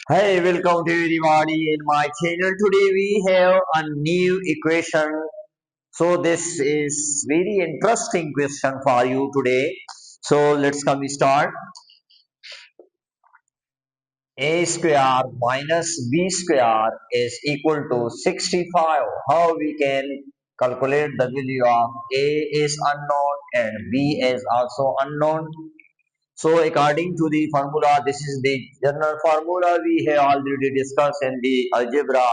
Hey, welcome to everybody in my channel. Today we have a new equation. So this is very interesting question for you today. So let's come start. A square minus b square is equal to 65. How we can calculate the value of a is unknown and b is also unknown. So according to the formula, this is the general formula we have already discussed in the algebra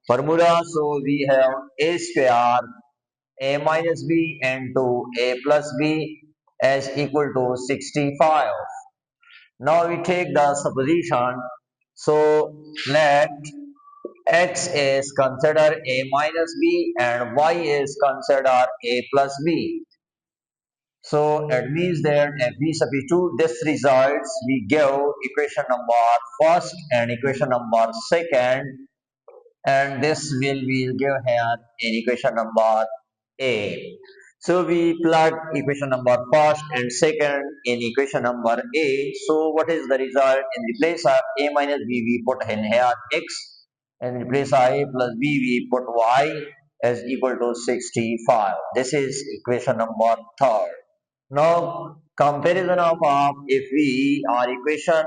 formula. So we have a square, a minus b into a plus b as equal to 65. Now we take the supposition. So let x is considered a minus b and y is considered a plus b. So it means that if we substitute this results, we give equation number first and equation number second, and this will give here in equation number A. So we plug equation number first and second in equation number A. So what is the result? In the place of A minus B, we put in here x, and in the place of A plus B, we put y as equal to 65. This is equation number third. Now, comparison of if we are equation 1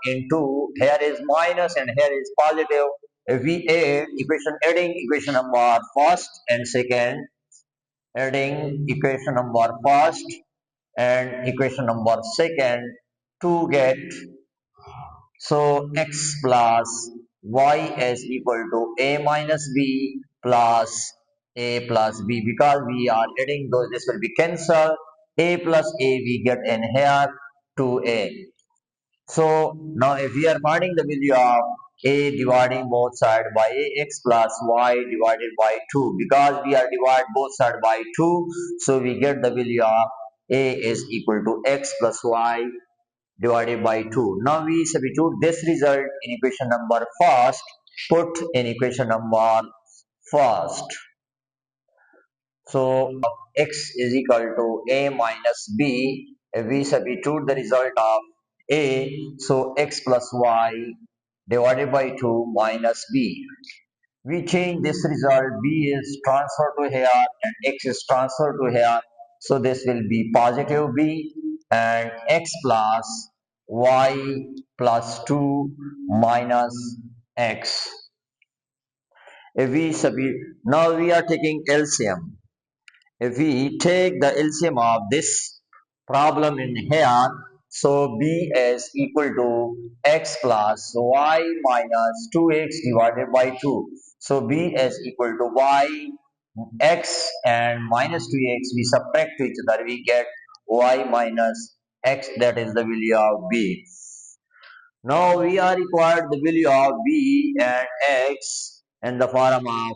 and 2, here is minus and here is positive. If we adding equation number first and second, adding equation number first and equation number second to get so x plus y is equal to a minus b plus a plus b because we are adding those this will be cancelled a plus a we get in here 2a. So now if we are finding the value of a dividing both sides by ax plus y divided by 2 because we are divide both sides by 2, so we get the value of a is equal to x plus y divided by 2. Now we substitute this result in equation number first, put in equation number first. So x is equal to a minus b. If we substitute the result of a, so x plus y divided by 2 minus b. We change this result, b is transferred to here and x is transferred to here. So this will be positive b and x plus y plus 2 minus x. If we substitute, now we are taking LCM. If we take the LCM of this problem in here, so b is equal to x plus y minus 2x divided by 2. So b is equal to y, x and minus 2x, we subtract to each other, we get y minus x, that is the value of b. Now we are required the value of b and x in the form of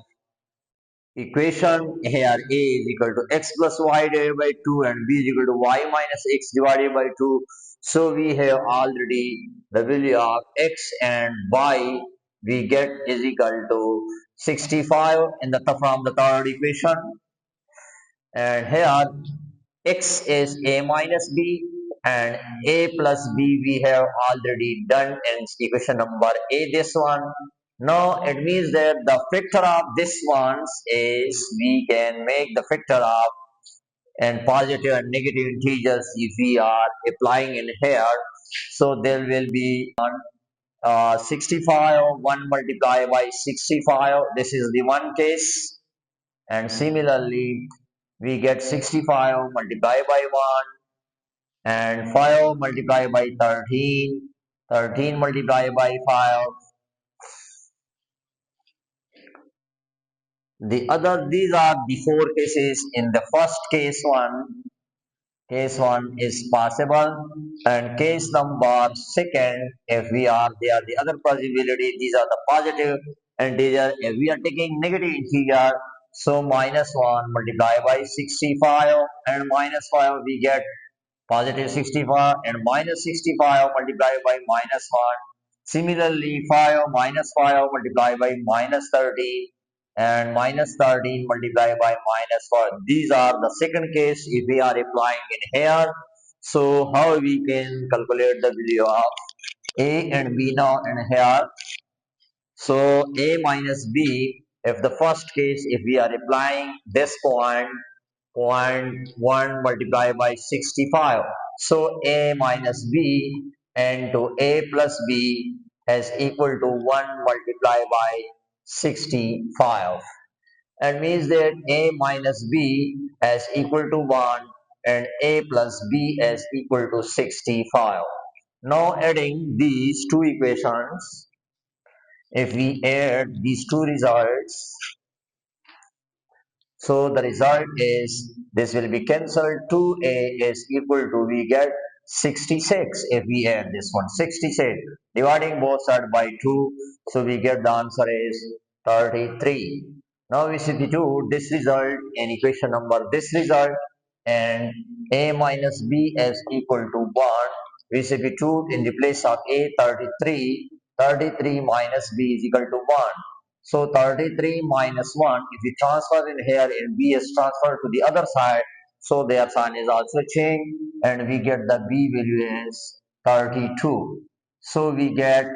equation here a is equal to x plus y divided by 2 and b is equal to y minus x divided by 2. So we have already the value of x and y we get is equal to 65 in the from the third equation, and here x is a minus b and a plus b we have already done in equation number a, this one. Now it means that the factor of this ones is we can make the factor of and positive and negative integers if we are applying in here. So there will be 65 1 multiplied by 65, this is the one case, and similarly we get 65 multiplied by 1 and 5 multiplied by 13, 13 multiplied by 5. The other, these are the four cases. In the first case one is possible, and case number second, if we are there, the other possibility, these are the positive integer. If we are taking negative integer, so minus 1 multiplied by 65 and minus 5, we get positive 65 and minus 65 multiplied by minus 1. Similarly, 5 minus 5 multiplied by minus 30 and minus 13 multiplied by minus 4. These are the second case if we are applying in here. So how we can calculate the value of A and B now in here. So a minus b, if the first case, if we are applying this point 1 multiplied by 65. So a minus b into a plus b is equal to 1 multiplied by 65. That means that a minus b is equal to 1 and a plus b is equal to 65. Now adding these two equations, if we add these two results, so the result is this will be cancelled. 2a is equal to, we get 66 if we add this one. 66 dividing both sides by 2. So we get the answer is 33. Now we substitute this result in equation number this result, and a minus b is equal to 1. We substitute in the place of a 33. 33 minus b is equal to 1. So 33 minus 1, if we transfer in here and b is transferred to the other side, so their sign is also changed and we get the b value is 32. So we get,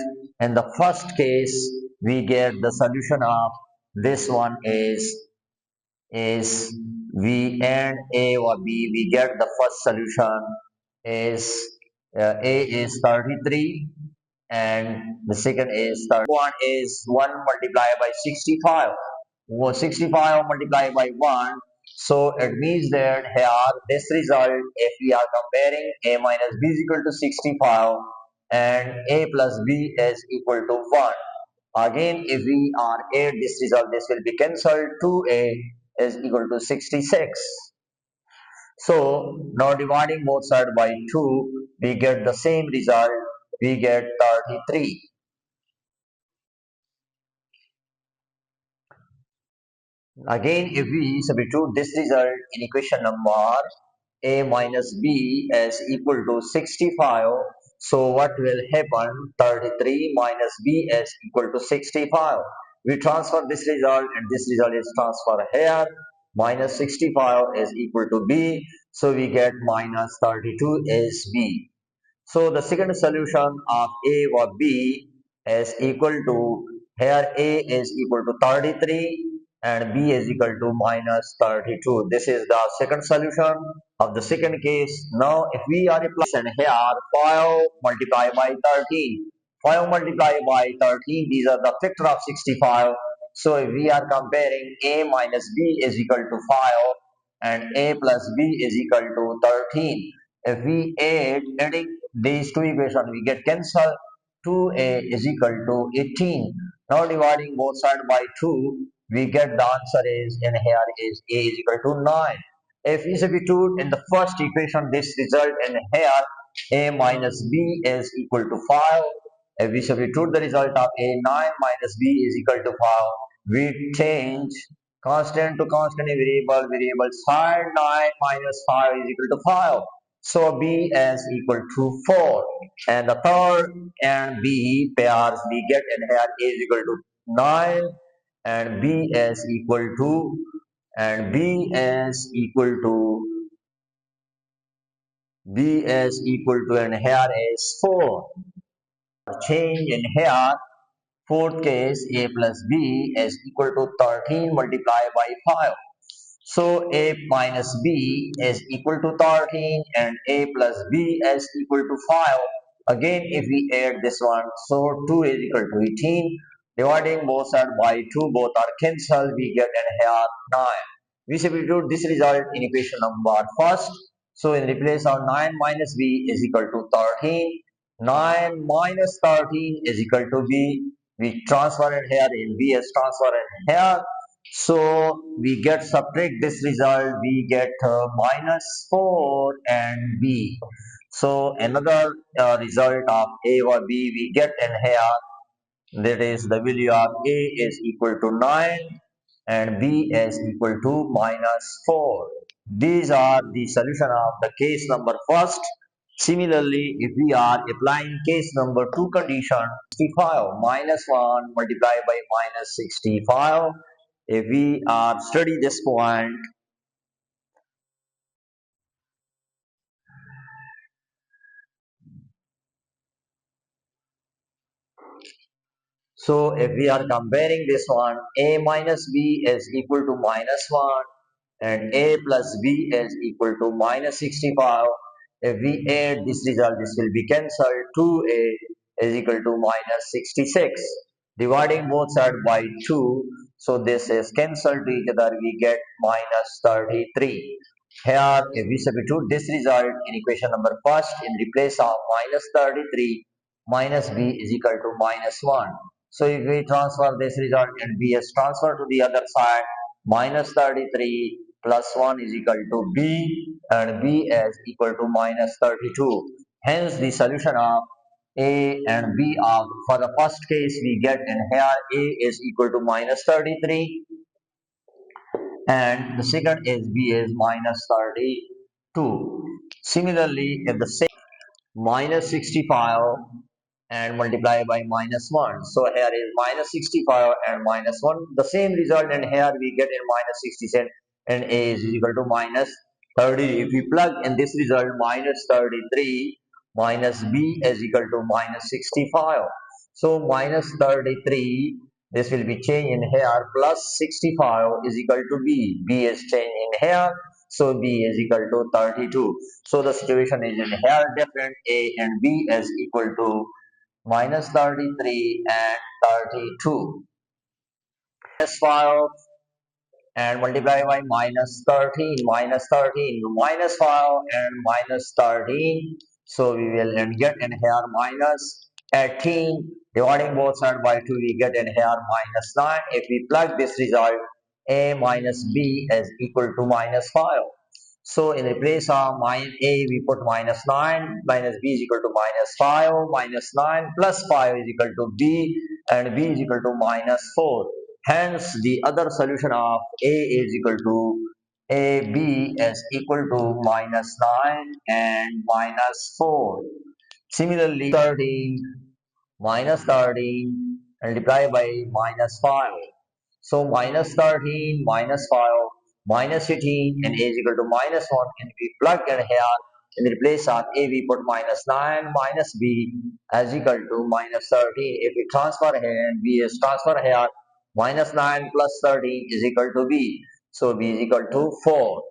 in the first case, we get the solution of this one is we and a or b, we get the first solution is a is 33 and the second is 31 is 1 multiplied by 65. 65 multiplied by 1. So it means that here this result, if we are comparing a minus b is equal to 65 and a plus b is equal to 1. Again, if we are add this result, this will be cancelled. 2a is equal to 66. So now dividing both sides by 2, we get the same result. We get 33. Again, if we substitute this result in equation number a minus b is equal to 65, so what will happen? 33 minus b is equal to 65. We transfer this result and this result is transferred here. Minus 65 is equal to b, so we get minus 32 is b. So the second solution of A or B is equal to, here A is equal to 33 and B is equal to minus 32. This is the second solution of the second case. Now if we are applying here 5 multiplied by 13. 5 multiplied by 13, these are the factor of 65. So if we are comparing A minus B is equal to 5 and A plus B is equal to 13. If we adding these two equations, we get cancelled. 2a is equal to 18. Now dividing both sides by 2, we get the answer is, in here is a is equal to 9. If we substitute in the first equation, this result in here a minus b is equal to 5. If we substitute the result of a 9 minus b is equal to 5, we change constant to constant, variable side. 9 minus 5 is equal to 5. So B is equal to 4. And the third and B pairs we get in here A is equal to 9 and B is equal to, and B is equal to, and here is 4. Change in here, fourth case A plus B is equal to 13 multiplied by 5. So a minus b is equal to 13 and a plus b is equal to 5. Again, if we add this one, so 2 is equal to 18. Dividing both sides by 2, both are cancelled. We get an here 9. We substitute this result in equation number first. So in the place of 9 minus b is equal to 13. 9 minus 13 is equal to b. We transfer it here in b is transferred in here. So we get subtract this result, we get minus 4 and b. So another result of a or b we get in here, that is the value of a is equal to 9 and b is equal to minus 4. These are the solution of the case number first. Similarly, if we are applying case number 2 condition, 65 minus 1 multiplied by minus 65. If we are study this point, So if we are comparing this one, a minus b is equal to minus 1 and a plus b is equal to minus 65. If we add this result, this will be cancelled. 2a is equal to minus 66. Dividing both sides by 2, so this is cancelled to each other, we get minus 33. Here, if we substitute this result in equation number first, in replace of minus 33, minus b is equal to minus 1. So if we transfer this result and b is transferred to the other side, minus 33 plus 1 is equal to b and b is equal to minus 32. Hence the solution of a and b are, for the first case we get in here, a is equal to minus 33 and the second is b is minus 32. Similarly, if the same minus 65 and multiply by minus 1. So here is minus 65 and minus 1. The same result, and here we get in minus 67 and a is equal to minus 30. If we plug in this result, minus 33 minus b is equal to minus 65. So minus 33, this will be changed in here, plus 65 is equal to b. B is changed in here. So b is equal to 32. So the situation is in here different. A and b is equal to minus 33 and 32. Minus 5 and multiply by minus 13, minus 13, minus 5 and minus 13. So we will get in here minus 18. Dividing both sides by 2, we get in here minus 9. If we plug this result, a minus b is equal to minus 5. So in the place of minus a, we put minus 9, minus b is equal to minus 5, minus 9 plus 5 is equal to b, and b is equal to minus 4. Hence, the other solution of a is equal to ab is equal to minus 9 and minus 4. Similarly, 13 minus 13 multiplied by minus 5. So minus 13 minus 5 minus 18 and a is equal to minus 1, and we plug in here in the place of a we put minus 9 minus b as equal to minus 13. If we transfer here and b is transfer here, minus 9 plus 13 is equal to b. So b is equal to 4.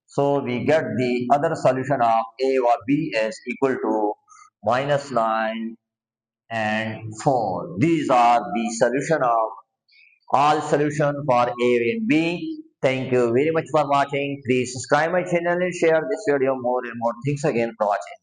So we get the other solution of a or b is equal to minus 9 and 4. These are the solution of all solution for A and B. Thank you very much for watching. Please subscribe my channel and share this video more and more. Thanks again for watching.